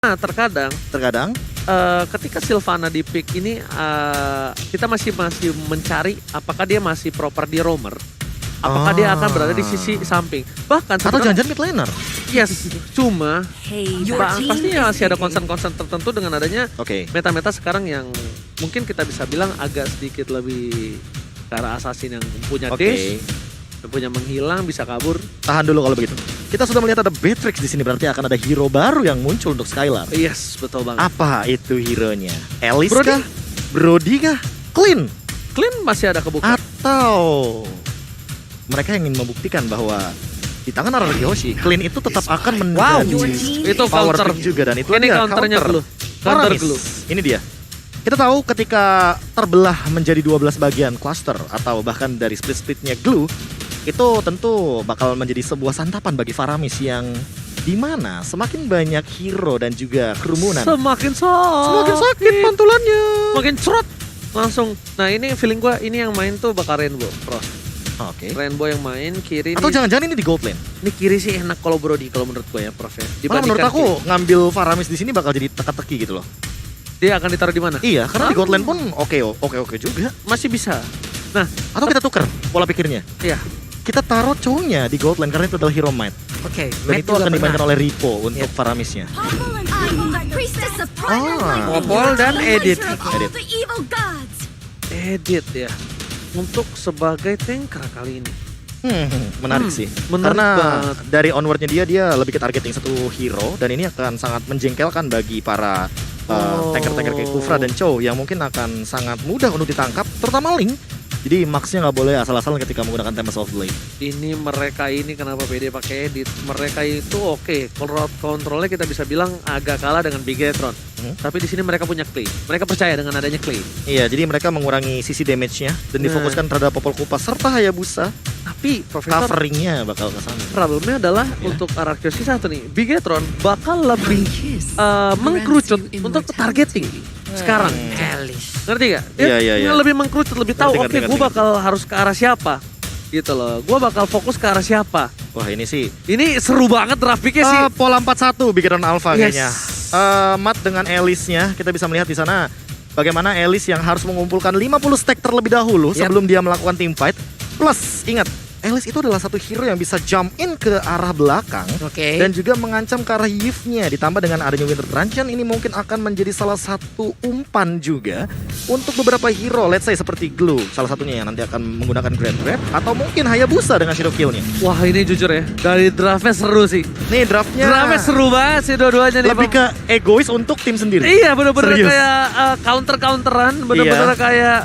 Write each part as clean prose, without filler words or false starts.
Nah, terkadang Terkadang ketika Sylvana di pick ini kita masih mencari apakah dia masih proper di roamer, apakah dia akan berada di sisi samping. Bahkan atau jangan-jangan mid laner. yes, cuma pasti masih ada concern-concern tertentu dengan adanya Oke. meta-meta sekarang yang mungkin kita bisa bilang agak sedikit lebih ke arah assassin yang punya Oke. dash, yang punya menghilang, bisa kabur. Tahan dulu kalau begitu. Kita sudah melihat ada Beatrix di sini, berarti akan ada hero baru yang muncul untuk Skylar. Yes, betul banget. Apa itu hero-nya? Alice Brody. kah? Brody kah? Clean? Clean masih ada kebukaan. Atau mereka ingin membuktikan bahwa di tangan Araragyoshi, Clean itu tetap akan menjadi Itu power counter. pick juga, dan itu Ini dia counternya counter. Glue. Counter Paramis. Glue. Ini dia. Kita tahu ketika terbelah menjadi 12 bagian cluster atau bahkan dari split-splitnya Glue, itu tentu bakal menjadi sebuah santapan bagi Faramis yang dimana semakin banyak hero dan juga kerumunan Semakin sakit pantulannya. Makin cerot langsung. Nah, ini feeling gua ini yang main tuh bakal Rainbow, Prof. Oke. Rainbow yang main kiri Atau nih. jangan-jangan ini di gold lane. Ini kiri sih enak kalau Brody kalau menurut gua ya, Prof ya. Malah menurut aku kiri. ngambil Faramis di sini bakal jadi teka-teki gitu loh. Dia akan ditaruh di mana? Iya, karena di gold lane pun oke juga. Masih bisa. Nah, Atau kita tuker pola pikirnya. iya. Kita taruh cownya di gold lane karena itu adalah hero might. Oke, Dan itu akan dimainkan oleh Ripo untuk Faramisnya. Popol dan Edit. Edit. Edit ya. Untuk sebagai tanker kali ini. Menarik sih. Menarik Karena banget. dari onwardnya dia lebih ke targeting satu hero, dan ini akan sangat menjengkelkan bagi para tanker-tanker kayak Kufra dan Chow yang mungkin akan sangat mudah untuk ditangkap, terutama Link. Jadi Max-nya nggak boleh asal-asalan ketika menggunakan Tempest of Blade. Ini mereka ini kenapa PD pakai Edit? Mereka itu oke, kalau kontrolnya kita bisa bilang agak kalah dengan Bigetron. Tapi di sini mereka punya Clay. Mereka percaya dengan adanya Clay. Iya, jadi mereka mengurangi sisi damage-nya dan difokuskan terhadap Popol Kupas serta Hayabusa. Tapi Profesor, Coveringnya bakal ke sana. problemnya adalah untuk Araragyoshi satu nih, Bigetron bakal lebih mengkerucut untuk targeting sekarang. Ngerti gak? Iya. Lebih mengkerucut, lebih tahu Ngerti, oke gue bakal harus ke arah siapa. Gitu loh, gue bakal fokus ke arah siapa. Wah, ini sih Ini seru banget grafiknya sih. pola 41 Bigetron Alpha Yes. kayaknya. Mat dengan Alice-nya, kita bisa melihat di sana bagaimana Alice yang harus mengumpulkan 50 stack terlebih dahulu sebelum dia melakukan team fight. Plus, ingat, Alice itu adalah satu hero yang bisa jump in ke arah belakang Oke. dan juga mengancam ke arah Yves-nya. Ditambah dengan adanya Winter Truncheon, ini mungkin akan menjadi salah satu umpan juga untuk beberapa hero, let's say seperti Glue, salah satunya yang nanti akan menggunakan Grand Red, atau mungkin Hayabusa dengan Shadow Kill-nya. Wah, ini jujur ya, dari draftnya seru sih. Nih draftnya Draftnya seru banget sih dua-duanya nih. lebih Bang. ke egois untuk tim sendiri. Iya, bener-bener Serius. kayak counter-counteran, bener-bener kayak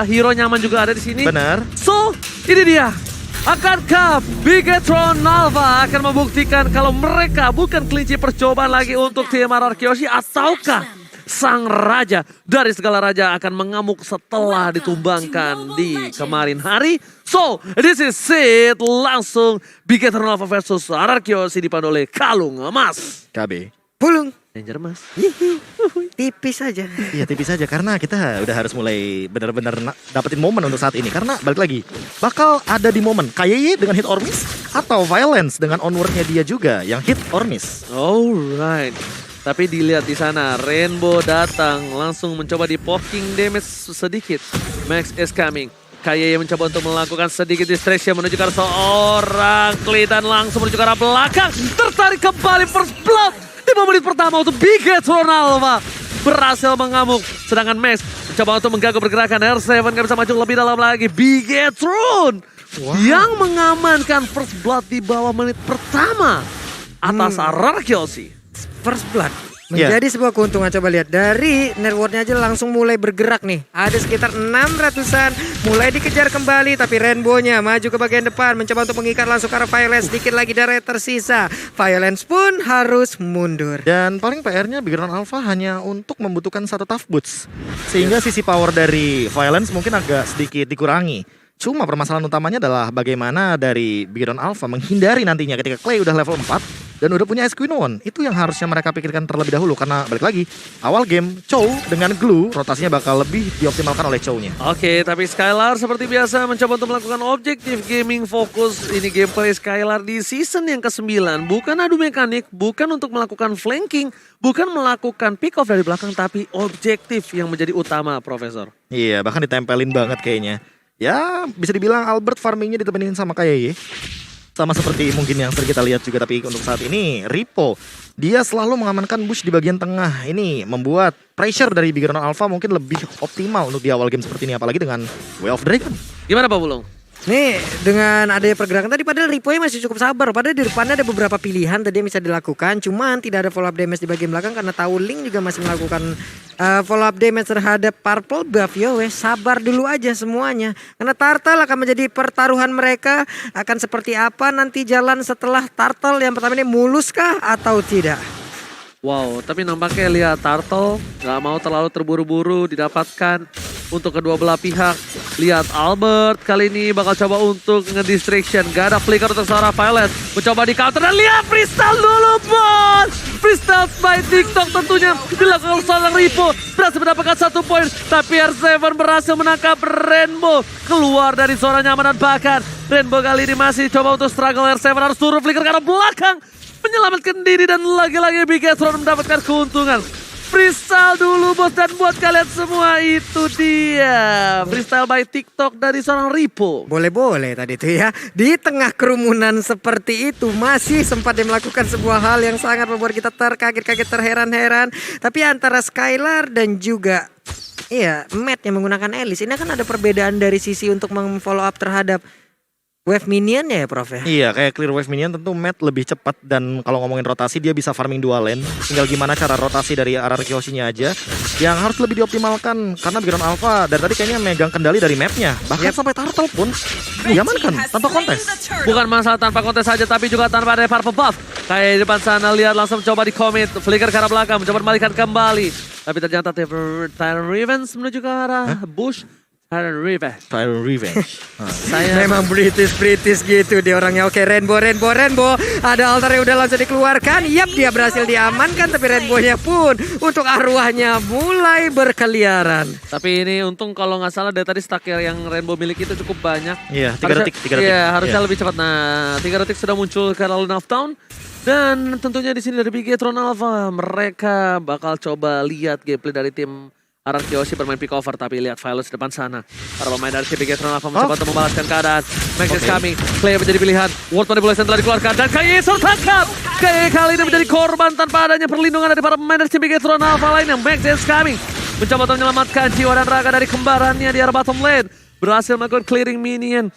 hero nyaman juga ada di sini. Benar. So, ini dia. Akankah Bigetron Alpha akan membuktikan kalau mereka bukan kelinci percobaan lagi untuk tim Araragyoshi, ataukah sang raja dari segala raja akan mengamuk setelah ditumbangkan di kemarin hari? So, this is it. Langsung Bigetron Alpha versus Araragyoshi dipandu oleh Kalung Emas. KB. Pulung. Danger Mas. Tipis aja. Iya, tipis aja karena kita udah harus mulai benar-benar dapetin momen untuk saat ini. Karena balik lagi, bakal ada di momen KYY dengan hit or miss atau Violence dengan onwardnya dia juga yang hit or miss. Alright. Tapi dilihat di sana, Rainbow datang langsung mencoba di poking damage sedikit. Max is coming. KYY mencoba untuk melakukan sedikit distraction menuju ke arah seorang Clay dan langsung menuju ke arah belakang. Tertarik kembali first blood. 5 menit pertama untuk Bigetron Alpha berhasil mengamuk. Sedangkan Max mencoba untuk mengganggu pergerakan R7, gak bisa maju lebih dalam lagi. Bigetron yang mengamankan first blood di bawah menit pertama atas Araragyoshi. First blood. Menjadi sebuah keuntungan. Coba lihat dari networknya aja langsung mulai bergerak nih. Ada sekitar 600-an. Mulai dikejar kembali. Tapi Rainbow-nya maju ke bagian depan. Mencoba untuk mengikat langsung ke arah Violence. Sedikit lagi darah tersisa. Violence pun harus mundur. Dan paling PR-nya Bigetron Alpha hanya untuk membutuhkan satu tough boots. Sehingga sisi power dari Violence mungkin agak sedikit dikurangi. Cuma permasalahan utamanya adalah bagaimana dari Bigetron Alpha menghindari nantinya ketika Clay udah level 4. dan udah punya Esquinoon. Itu yang harusnya mereka pikirkan terlebih dahulu, karena balik lagi awal game Chow dengan Glue rotasinya bakal lebih dioptimalkan oleh Chow-nya. Oke, tapi Skylar seperti biasa mencoba untuk melakukan objektif gaming fokus. Ini gameplay Skylar di season yang ke-9. Bukan adu mekanik, bukan untuk melakukan flanking, bukan melakukan pick off dari belakang, tapi objektif yang menjadi utama, Profesor. Iya, bahkan ditempelin banget kayaknya. Ya, bisa dibilang Albert farmingnya ditemenin sama Kayaye. Sama seperti mungkin yang sering kita lihat juga, tapi untuk saat ini Ripo dia selalu mengamankan bush di bagian tengah. Ini membuat pressure dari Big Run Alpha mungkin lebih optimal untuk di awal game seperti ini, apalagi dengan Way of Dragon. Gimana Pak Bulung? Nih dengan adanya pergerakan tadi padahal Ripoy masih cukup sabar. Padahal di depannya ada beberapa pilihan tadi yang bisa dilakukan. Cuman tidak ada follow up damage di bagian belakang karena tahu Link juga masih melakukan follow up damage terhadap Purple Buff. Yo weh, sabar dulu aja semuanya. Karena Turtle akan menjadi pertaruhan mereka. Akan seperti apa nanti jalan setelah Turtle yang pertama ini mulus kah atau tidak? Wow, tapi nampaknya lihat Turtle gak mau terlalu terburu-buru didapatkan untuk kedua belah pihak. Lihat Albert kali ini bakal coba untuk nge-distraction. Gak ada flicker untuk seorang Violet. Mencoba di counter dan lihat freestyle dulu bos. Freestyle by TikTok tentunya dilakukan seorang Ripo. Berhasil mendapatkan 1 poin. Tapi R7 berhasil menangkap Rainbow. Keluar dari zona nyaman dan bahkan Rainbow kali ini masih coba untuk struggle. R7 harus turun flicker karena belakang. Menyelamatkan diri dan lagi-lagi Bigetron mendapatkan keuntungan. Freestyle dulu bos, dan buat kalian semua itu dia freestyle by TikTok dari seorang Ripo. Boleh-boleh tadi itu ya. Di tengah kerumunan seperti itu masih sempat dia melakukan sebuah hal yang sangat membuat kita terkaget-kaget, terheran-heran. Tapi antara Skylar dan juga Matt yang menggunakan Alice, ini kan ada perbedaan dari sisi untuk memfollow up terhadap wave minion ya Prof ya? Iya, kayak clear wave minion tentu Matt lebih cepat, dan kalau ngomongin rotasi dia bisa farming 2 lane. Tinggal gimana cara rotasi dari arah Kyoshi-nya aja yang harus lebih dioptimalkan, karena Big Run Alpha dari tadi kayaknya megang kendali dari mapnya. Bahkan sampai Turtle pun diamankan tanpa kontes. Bukan masalah tanpa kontes saja, tapi juga tanpa ada Purple Buff. Kayak di depan sana lihat langsung coba di commit, flicker ke arah belakang, mencoba membalikan kembali. Tapi ternyata Tyrant Revenge menuju ke arah bush. Tyrant Revenge. Saya memang British gitu dia orangnya. Oke, Rainbow. Ada altar yang udah langsung dikeluarkan. Yap, dia berhasil diamankan, tapi Rainbow-nya pun untuk arwahnya mulai berkeliaran. Tapi ini untung kalau nggak salah dari tadi stack yang Rainbow miliki itu cukup banyak. Iya, 3 detik. Iya, harusnya lebih cepat. Nah, 3 detik sudah muncul ke arah Lune of Town. Dan tentunya di sini dari Bigetron Alpha mereka bakal coba lihat gameplay dari tim Arah Kyoshi bermain pick over, tapi lihat Violet di depan sana. Para pemain dari Bigetron Alpha mencoba untuk membalaskan keadaan. Max is coming, Clay menjadi pilihan. World Manipulation telah dikeluarkan dan Kaye tertangkap. Kaye kali ini menjadi korban tanpa adanya perlindungan dari para pemain dari Bigetron Alpha lainnya. Max is coming, mencoba untuk menyelamatkan jiwa dan raga dari kembarannya di arah bottom lane. Berhasil melakukan clearing minion.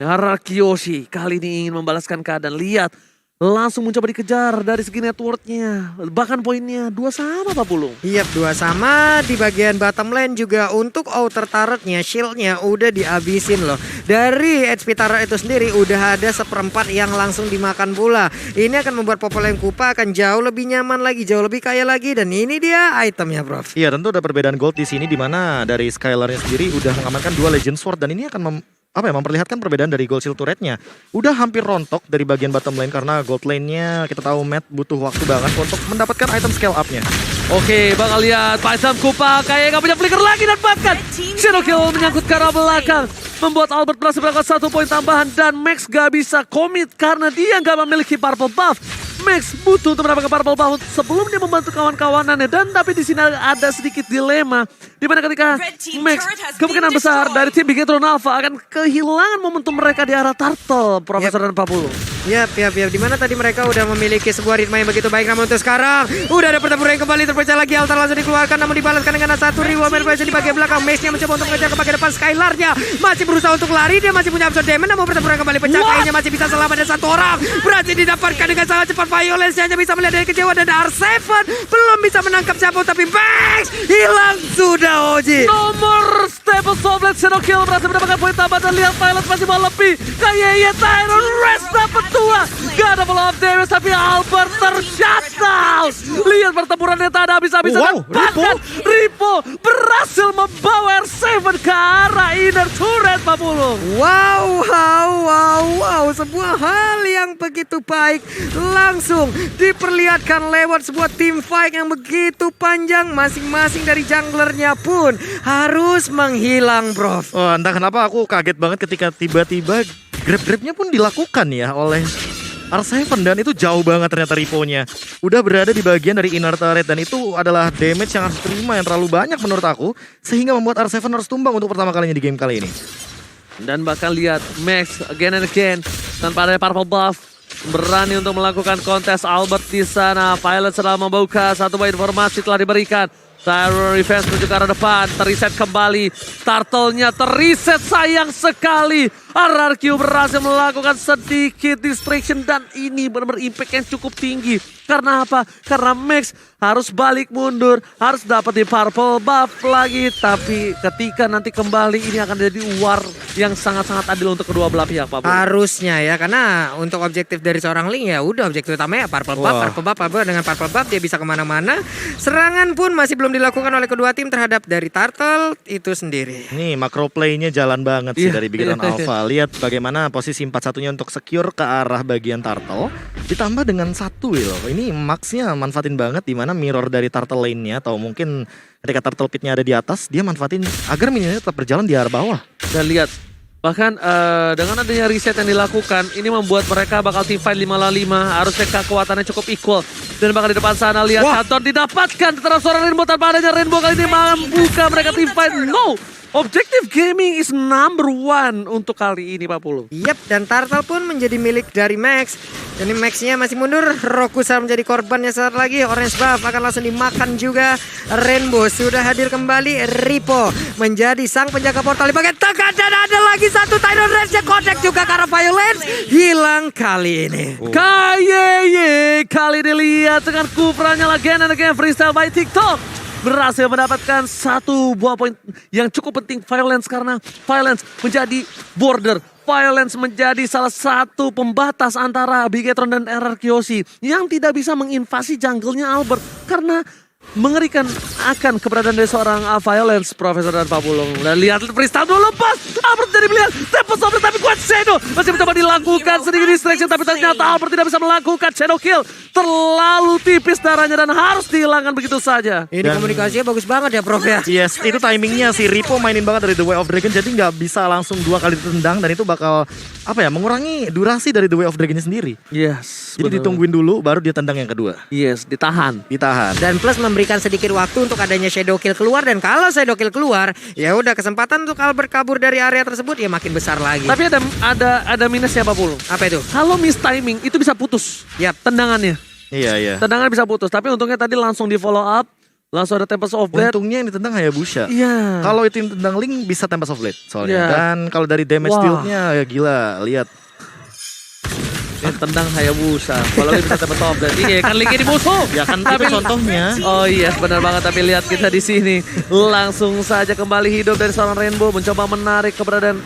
Arah Kyoshi kali ini ingin membalaskan keadaan. Lihat, langsung mencoba dikejar dari segi networknya. Bahkan poinnya 2 sama Pak Pulung. Iya, 2 sama. Di bagian bottom lane juga untuk outer turretnya, shieldnya udah dihabisin loh. Dari HP turret itu sendiri udah ada 1/4 yang langsung dimakan pula. Ini akan membuat Popoleng Kupa akan jauh lebih nyaman lagi, jauh lebih kaya lagi. Dan ini dia itemnya Prof. Iya, tentu ada perbedaan gold di sini, di mana dari Skylar-nya sendiri udah mengamankan 2 Legend Sword, dan ini akan memperlihatkan perbedaan dari gold shield turretnya. Udah hampir rontok dari bagian bottom lane, karena gold lane-nya kita tahu Matt butuh waktu banget untuk mendapatkan item scale up-nya. Oke, bakal lihat Python Kupa kayak gak punya flicker lagi, dan bahkan Shadow Kill menyangkut ke arah belakang. Membuat Albert berhasil mendapatkan 1 poin tambahan, dan Max gak bisa commit karena dia gak memiliki purple buff. Max butuh untuk mendapatkan purple buff sebelum dia membantu kawan-kawanannya, dan tapi di sini ada sedikit dilema di mana ketika Max kemungkinan besar dari tim Bigetron Alpha akan kehilangan momentum mereka di arah Turtle, Profesor dan Pak Pulung. Yap. Di mana tadi mereka udah memiliki sebuah ritme yang begitu baik, namun untuk sekarang udah ada pertempuran yang kembali terpecah lagi. Altar langsung dikeluarkan, namun dibalaskan dengan 1 reward manipulation di bagian belakang. Mace-nya mencoba untuk mengejar ke bagian depan. Skylar-nya masih berusaha untuk lari, dia masih punya absorb damage, namun pertempuran kembali pecah. Kayaknya masih bisa selamat, dan 1 orang berhasil didapatkan dengan sangat cepat. Violence hanya bisa melihat dari kejauhan, dan R7 belum bisa menangkap siapa, tapi Max hilang sudah Oji. Nomor Tempest Soulblade Shadow Kill berhasil mendapatkan poin tambah dan lihat Violet masih mau lebih. Kayaknya Tyron Rest dapat 2. Gak ada follow up damage tapi Albert tershutdown. Lihat pertempurannya tak ada habis-habisan. Wow, Dan bahkan Ripo berhasil membawa R7 ke arah inner turret Pak Pulung. Wow. Sebuah hal yang begitu baik langsung diperlihatkan lewat sebuah team fight yang begitu panjang. Masing-masing dari junglernya pun harus menghilang, bro. Oh, entah kenapa aku kaget banget ketika tiba-tiba grab-grabnya pun dilakukan ya oleh R7 dan itu jauh banget ternyata Ripo-nya. Udah berada di bagian dari inner turret dan itu adalah damage yang harus terima yang terlalu banyak menurut aku. Sehingga membuat R7 harus tumbang untuk pertama kalinya di game kali ini. Dan bahkan lihat Max again and again tanpa ada purple buff berani untuk melakukan kontes Albert di sana. Violet sedang membuka satu buah informasi telah diberikan. Tyron Revenge menuju ke arah depan, terreset kembali. Turtle-nya terreset sayang sekali. RRQ berhasil melakukan sedikit distraction dan ini benar-benar impact yang cukup tinggi. Karena apa? Karena Max harus balik mundur, harus dapat di purple buff lagi. Tapi ketika nanti kembali ini akan jadi war yang sangat-sangat adil untuk kedua belah pihak, Pak. Harusnya ya, karena untuk objektif dari seorang Ling ya udah objektif utamanya purple buff. Dengan purple buff dia bisa kemana-mana. Serangan pun masih belum dilakukan oleh kedua tim terhadap dari Turtle itu sendiri. Nih makro play-nya jalan banget sih dari Big Run Alpha. Lihat bagaimana posisi 4-1-nya untuk secure ke arah bagian Turtle. Ditambah dengan 1 loh. Ini Max-nya manfaatin banget di mana mirror dari Turtle lane-nya atau mungkin ketika Turtle pit-nya ada di atas, dia manfaatin agar minionnya tetap berjalan di arah bawah. Dan lihat, bahkan dengan adanya reset yang dilakukan, ini membuat mereka bakal team fight 5-5. Harusnya kekuatannya cukup equal. Dan bahkan di depan sana lihat Chanton didapatkan terhadap seorang Rainbow tanpa adanya Rainbow kali ini membuka mereka team fight. No! Objective Gaming is number 1 untuk kali ini Pak Pulu. Yep, dan Turtle pun menjadi milik dari Max. Jadi Max-nya masih mundur, Rokusa menjadi korbannya saat lagi. Orange buff akan langsung dimakan juga. Rainbow sudah hadir kembali. Ripo menjadi sang penjaga portal di bagian tengah. Dan ada lagi satu Tidal Rage yang connect juga karena Violence hilang kali ini. Kayeye kali dilihat dengan kupranya lagi and again freestyle by TikTok. Berhasil mendapatkan satu buah poin yang cukup penting Violence karena Violence menjadi border. Violence menjadi salah satu pembatas antara Bigetron dan RRQ yang tidak bisa menginvasi jungle-nya Albert karena mengerikan akan keberadaan dari seorang Violence, Profesor dan Pak Pulung. Dan lihat freestyle dulu lepas. Albert jadi melihat Tempest Soulblade tapi kuat Shadow. Masih mencoba dilakukan sedikit distraction tapi ternyata Albert tidak bisa melakukan Shadow Kill. Terlalu tipis darahnya dan harus dihilangkan begitu saja. Ini komunikasinya bagus banget ya Prof ya. Yes, itu timingnya si Ripo mainin banget dari The Way of Dragon jadi nggak bisa langsung 2 kali ditendang dan itu bakal mengurangi durasi dari The Way of Dragon-nya sendiri. Yes. Jadi ditungguin dulu baru dia tendang yang kedua. Yes, ditahan. Dan plus memberikan sedikit waktu untuk adanya shadow kill keluar dan kalau shadow kill keluar ya udah kesempatan untuk Albert kabur dari area tersebut ya makin besar lagi. Tapi ada minusnya Pak Pulung. Apa itu? Kalau miss timing itu bisa putus. Yap. Tendangannya. Iya. Tendangan bisa putus tapi untungnya tadi langsung di follow up. Langsung ada Tempest of Blade. Untungnya yang ditendang Hayabusa. Iya. Kalau itu yang tendang Link bisa Tempest of Blade soalnya. Iya. Dan kalau dari damage deal-nya ya gila, lihat. Ini tendang Hayabusa. Kalau bisa Tempest of Blade. Iya kan Link ini musuh. Ya kan itu contohnya. Oh iya benar banget tapi lihat kita di sini langsung saja kembali hidup dari seorang Rainbow mencoba menarik keberadaan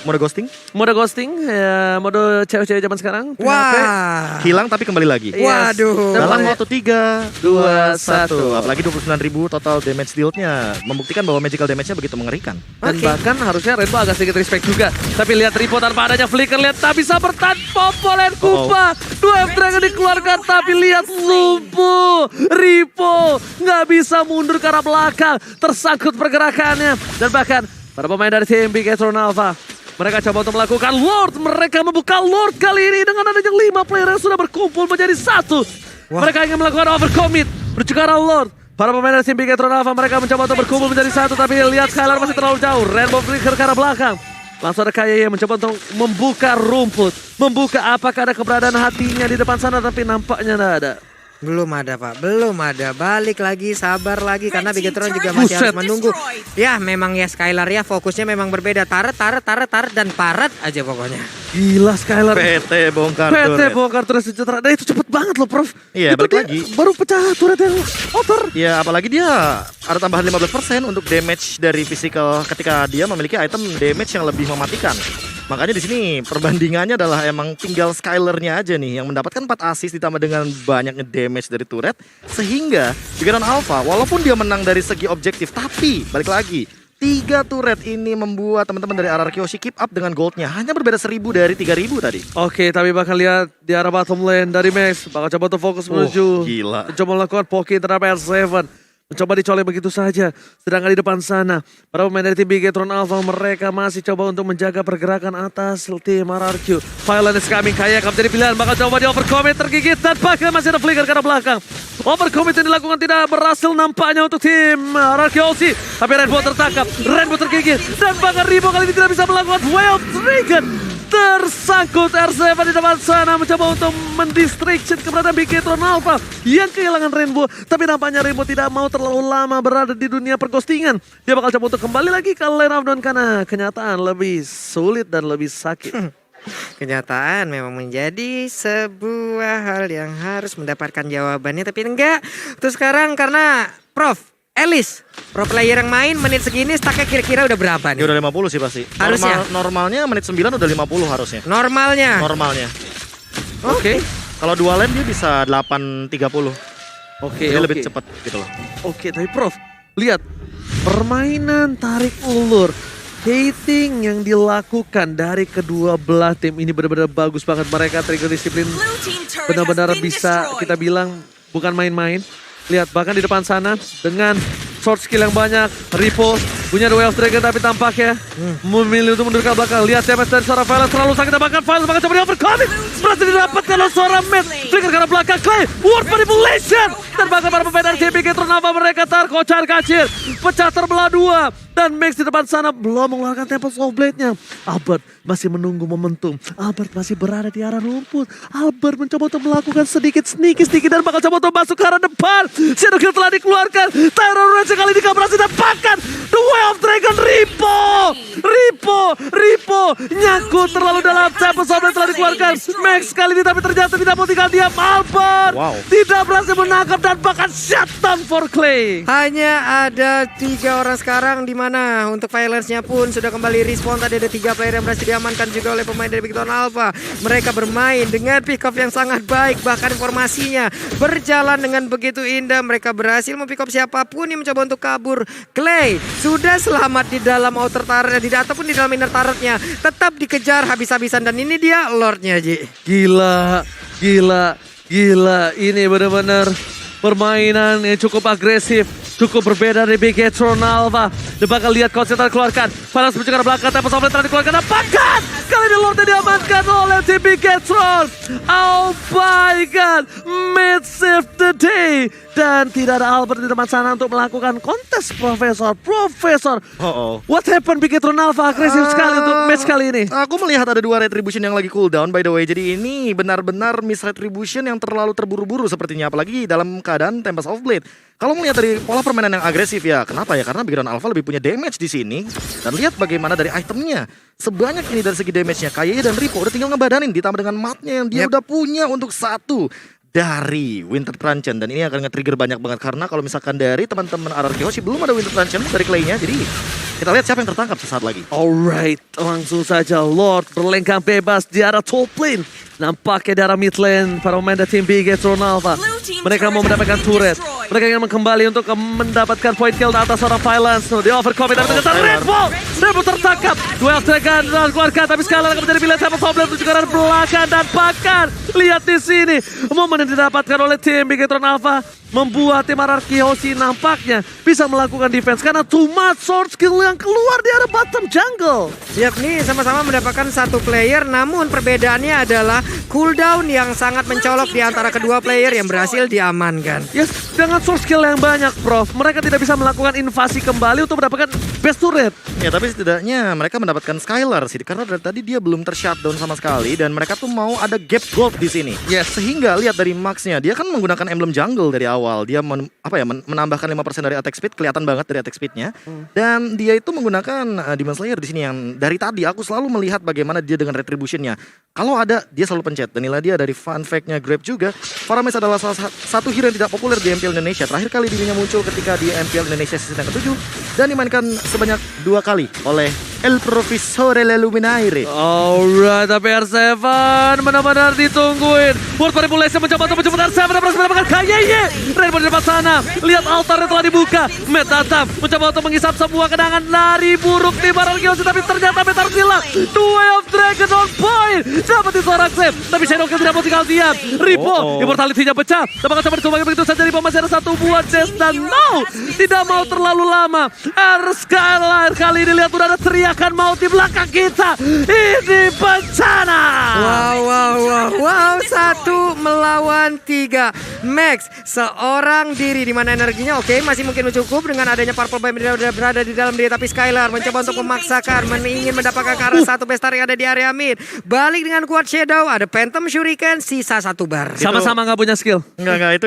Mode ghosting? Mode ghosting ya mode cewek-cewek zaman sekarang. Wah. Hilang tapi kembali lagi. Yes. Waduh. Dalam waktu 3, 2, 1. Apalagi 29.000 total damage deal-nya membuktikan bahwa magical damage-nya begitu mengerikan. Dan bahkan harusnya Rainbow agak sedikit respect juga. Tapi lihat Ripo tanpa adanya flicker, lihat tak bisa bertahan Popolen Kupa. 2 Dragon dikeluarkan tapi lihat lumpuh. Ripo nggak bisa mundur ke arah belakang. Tersangkut pergerakannya. Dan bahkan para pemain dari tim Bigetron Alpha mereka coba untuk melakukan Lord. Mereka membuka Lord kali ini dengan adanya 5 player yang sudah berkumpul menjadi 1. Mereka ingin melakukan overcommit. Menuju ke arah Lord. Para pemain dari tim Bigetron Alpha mereka mencoba untuk berkumpul menjadi 1. Tapi lihat Skylar masih terlalu jauh. Rainbow flicker ke arah belakang. Langsung ada Kayeye yang mencoba untuk membuka rumput. Membuka apakah ada keberadaan hatinya di depan sana tapi nampaknya tidak ada. Belum ada Pak, belum ada. Balik lagi, sabar lagi karena Bigetron juga masih Buset. harus menunggu. Ya memang ya Skylar ya fokusnya memang berbeda. Taret dan paret aja pokoknya. Gila Skylar. PT bongkar PT turret. bongkar turret sejahtera. Nah itu cepet banget loh Prof. Iya, Itu balik dia lagi. baru pecah turret yang over. Ya apalagi dia ada tambahan 15% untuk damage dari physical ketika dia memiliki item damage yang lebih mematikan. Makanya di sini perbandingannya adalah emang tinggal Skylar-nya aja nih yang mendapatkan 4 assist ditambah dengan banyaknya damage dari turret, sehingga Bigetron Alpha walaupun dia menang dari segi objektif, tapi balik lagi 3 turret ini membuat teman-teman dari RRQ Hoshi keep up dengan goldnya hanya berbeda 1000 dari 3000 tadi. Oke, tapi bakal lihat di arah bottom lane dari Max. Bakal coba untuk fokus menuju. Gila. Mencoba melakukan poking terhadap R7. Mencoba dicolek begitu saja. Sedangkan di depan sana, para pemain dari tim Bigetron Alpha mereka masih coba untuk menjaga pergerakan atas tim RRQ. Violent is coming, kayak akan menjadi pilihan. Bakal coba di overcommit, tergigit dan bahkan masih ada flicker ke arah belakang. Overcommit yang dilakukan tidak berhasil nampaknya untuk tim RRQ Hoshi. Tapi Rainbow tertangkap, Rainbow tergigit. Dan bahkan Rimo kali ini tidak bisa melakukan Wild Dragon. Tersangkut R7 di depan sana mencoba untuk mendistraction keberadaan Bigetron Alpha yang kehilangan Rainbow, tapi nampaknya Rainbow tidak mau terlalu lama berada di dunia perghostingan. Dia bakal coba untuk kembali lagi ke lane of down karena kenyataan lebih sulit dan lebih sakit. Kenyataan memang menjadi sebuah hal yang harus mendapatkan jawabannya, tapi enggak. Terus sekarang karena Prof Elis, pro player yang main menit segini stacknya kira-kira udah berapa Ya nih? udah 50 sih pasti. Harusnya. Normalnya menit 9 udah 50 harusnya. Normalnya. Normalnya. Oke. Kalau dua lane dia bisa 8.30. Oke, Jadi oke. lebih cepat gitu loh. Oke, tapi Prof, lihat permainan tarik ulur, hating yang dilakukan dari kedua belah tim ini benar-benar bagus banget. Mereka trigger disiplin benar-benar bisa kita bilang bukan main-main. Lihat bahkan di depan sana dengan short skill yang banyak, Ripo punya The Way of Dragon tapi tampaknya memilih untuk mundur ke belakang. Lihat damage dari seorang Violence terlalu sakit, bahkan Violence bahkan coba di overcommit. Berhasil didapatkan oleh seorang Matt. Flicker ke arah belakang, Clay, Ward Manipulation. Dan bahkan para pemain dari tim Bigetron Alpha mereka terkocar kacir. Pecah terbelah dua. Dan Max di depan sana belum mengeluarkan Tempest of Blade-nya. Albert masih menunggu momentum. Albert masih berada di arah rumput. Albert mencoba untuk melakukan sedikit sneaky dan bakal coba untuk masuk ke arah depan. Shadow Kill telah dikeluarkan. Terror Rage kali ini gak berhasil dapatkan. The Way of Dragon, Ripo nyangkut terlalu dalam. Tempest of Blade telah dikeluarkan. Max kali ini tapi ternyata tidak mau tinggal diam. Albert tidak berhasil menangkap dan bahkan shutdown for Clay. Hanya ada 3 orang sekarang di mana untuk Violence-nya pun sudah kembali respawn. Tadi ada 3 player yang berhasil diamankan juga oleh pemain dari Bigetron Alpha. Mereka bermain dengan pick off yang sangat baik, bahkan formasinya berjalan dengan begitu indah. Mereka berhasil mempick off siapapun yang mencoba untuk kabur. Clay sudah selamat di dalam outer turret ataupun di dalam inner turretnya, tetap dikejar habis-habisan dan ini dia Lordnya Ji. Gila. Ini benar-benar permainan yang cukup agresif. Cukup berbeda dari Bigetron Alpha. Dia bakal lihat konsentrasi keluarkan. Panas menuju ke belakang. Tempest of Blade telah dikeluarkan. Apakah kali ini Lordnya diamankan oleh tim Bigetron. Oh my god. Mid save the day. Dan tidak ada Albert di depan sana untuk melakukan kontes Profesor. What happened Bigetron Alpha? Agresif sekali untuk match kali ini. Aku melihat ada 2 retribution yang lagi cooldown by the way. Jadi ini benar-benar miss retribution yang terlalu terburu-buru sepertinya. Apalagi dalam keadaan Tempest of Blade. Kalau melihat dari pola permainan yang agresif ya, kenapa ya? Karena Bigetron Alpha lebih punya damage di sini. Dan lihat bagaimana dari itemnya. Sebanyak ini dari segi damage-nya. Kaye dan Ripo udah tinggal ngebadanin ditambah dengan matnya yang dia udah punya untuk 1 dari Winter Truncheon. Dan ini akan nge-trigger banyak banget karena kalau misalkan dari teman-teman RRQ Hoshi belum ada Winter Truncheon dari Clay-nya. Jadi kita lihat siapa yang tertangkap sesaat lagi. Alright, langsung saja Lord berlengkang bebas di arah top lane. Nampaknya di arah mid lane para pemain dari tim Bigetron Alpha. Mereka mau mendapatkan turret. Mereka ingin kembali untuk mendapatkan point kill atas seorang Violence. Di overcommit tapi ternyata Rainbow tertangkap. Duel Dragon dan keluarga tapi sekali lagi menjadi pilihan Tempest of Blade menuju ke arah belakang dan bahkan lihat di sini momen yang didapatkan oleh tim Bigetron Alpha membuat tim RRQ Hoshi nampaknya bisa melakukan defense karena too much sword skill yang keluar di arah bottom jungle. Yap, nih sama-sama mendapatkan 1 player, namun perbedaannya adalah cooldown yang sangat mencolok di antara kedua player yang berhasil diamankan. Yes, dengan source skill yang banyak, Prof. Mereka tidak bisa melakukan invasi kembali untuk mendapatkan best turret. Ya tapi setidaknya mereka mendapatkan Skylar sih, karena dari tadi dia belum tershutdown sama sekali dan mereka tuh mau ada gap gold di sini. Yes. Sehingga lihat dari Max-nya, dia kan menggunakan emblem jungle dari awal. Dia menambahkan 5% dari attack speed, kelihatan banget dari attack speednya. Dan dia itu menggunakan Demon Slayer di sini yang dari tadi aku selalu melihat bagaimana dia dengan retribution-nya. Kalau ada dia selalu pencet. Dan inilah dia dari fun fact-nya Grab juga. Faramis adalah salah satu hero yang tidak populer di MPL Indonesia. Terakhir kali dirinya muncul ketika di MPL Indonesia season yang ke-7 dan dimainkan sebanyak 2 kali oleh El Profesore Leluminaire. Alright, tapi R7 benar-benar ditungguin. World Manipulation mencoba untuk menjemput R7 dan berhasil mendapatkan KYY. Rainbow di depan sana, lihat altarnya telah dibuka. Matt datang mencoba untuk menghisap semua kenangan dari buruk di Baral Kiyoshi, tapi ternyata Metal hilang. Way of Dragon on point. Dapat seorang save, tapi Shadow Kill tidak mau tinggal diam. Ripo, immortality-nya pecah. Tapi coba dicoba begitu saja. Ripo masih ada satu buah chest dan no, tidak mau terlalu lama. Skylar kali ini lihat udah ada teriakan maut di belakang kita. Ini bencana. Wow, 1 melawan 3. Max seorang diri di mana energinya oke masih mungkin cukup dengan adanya Purple Bomb yang berada di dalam dia, tapi Skylar mencoba untuk memaksakan ingin mendapatkan ke arah satu bestar yang ada di area mid. Balik dengan kuat Shadow, ada Phantom Shuriken, sisa 1 bar. Sama-sama nggak punya skill. Enggak,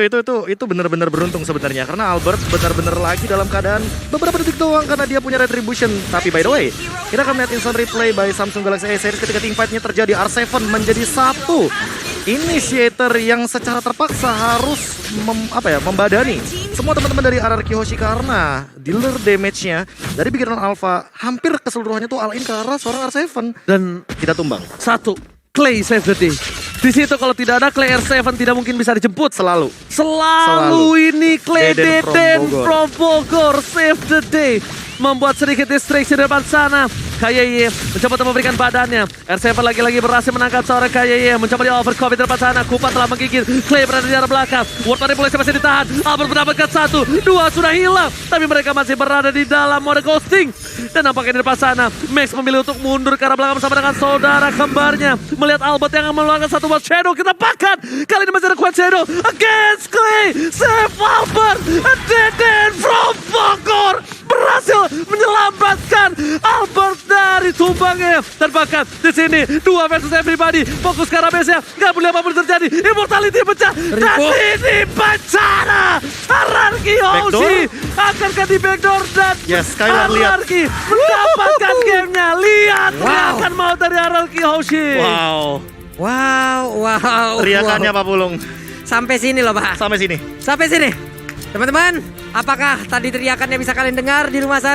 itu benar-benar beruntung sebenarnya karena Albert benar-benar lagi dalam keadaan beberapa detik doang karena dia punya retribution. Tapi by the way, kita akan melihat instant replay by Samsung Galaxy A series ketika teamfight-nya terjadi. R7 menjadi satu initiator yang secara terpaksa harus membadani semua teman-teman dari RRQ Hoshi karena dealer damage-nya dari pikiran Alpha hampir keseluruhannya tuh all-in ke arah seorang R7 Dan tidak tumbang. satu, Clay save the day. Di situ kalau tidak ada Clay R7 tidak mungkin bisa dijemput. Selalu. Ini Clay Deden Deden from from Bogor save the day. Membuat sedikit distraction di depan sana. KYY mencoba untuk memberikan badannya. R7 lagi-lagi berhasil menangkap seorang KYY. Mencoba di overcommit di depan sana. Kupat telah menggigit. Clay berada di arah belakang. World Manipulation masih ditahan. Albert mendapatkan 1, 2 sudah hilang. Tapi mereka masih berada di dalam mode ghosting. Dan nampaknya di depan sana Max memilih untuk mundur ke arah belakang bersama dengan saudara kembarnya. Melihat Albert yang mengeluarkan satu buat Shadow. Kita pakan. Kali ini masih ada kuat Shadow against Clay. Save Albert. Deden from Bogor berhasil menyelamatkan Albert dari tumbangnya. Dan bahkan di sini 2 versus everybody. Fokus ke arah base-nya. Gak boleh apapun terjadi. Immortality pecah. Dan ini bencana. Ararki Hoshi akankah di backdoor dan Skylar lihat. Ararki mendapatkan gamenya. Lihat teriakan maut dari Ararki Hoshi. Wow. Teriakannya Pak Pulung. Sampai sini loh Pak. Sampai sini. Sampai sini. Teman-teman, apakah tadi teriakannya bisa kalian dengar di rumah sana?